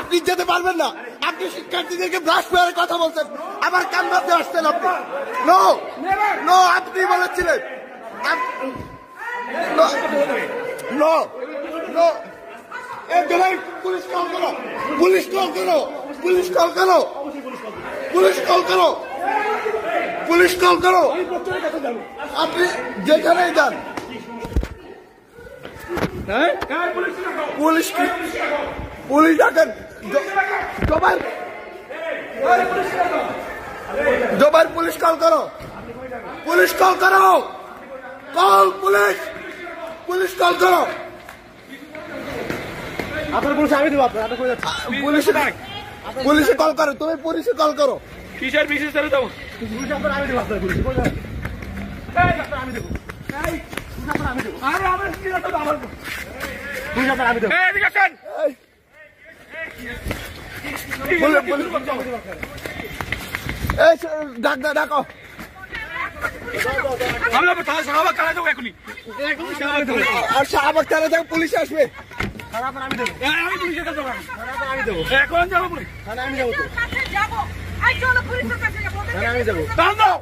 আপনি যেতে পারবেন না। আপনি শিক্ষার্থীদেরকে ব্রাশ পেয়ারের কথা বলছেন, আবার কান্নাতে আসছেন আপনি। নো নো, আপনি বলেছিলেন নো নো। পুলিশ কল করো, পুলিশ কল করো, পুলিশ কল করো, পুলিশ কল করো, পুলিশ কল করো। আপনি যেখানেই যান পুলিশ কি পুলিশ ডাকেন। জোবাইর পুলিশ কল করো, পুলিশ কল করো, কল পুলিশ, পুলিশ কল করো। আপনার পুলিশ আমি দেবো, আপনার পুলিশে কল করো, তুমি পুলিশে কল করো। কিসের বিশেষ করে দেবো আমি দেবো, আপনার পুলিশ আমি দেবো, আমি দেবো, আরে আমার কি আমার পুলিশ আমি দেবো। এদিকে আসেন, ডাকো। আর শাহবাগ থানা থেকে পুলিশ আসবে। আমি দেবো, আমি পুলিশের কাছে আমি দেবো, এখন যাবো পুলিশ আমি যাবো, আমি যাবো, দাও দাও।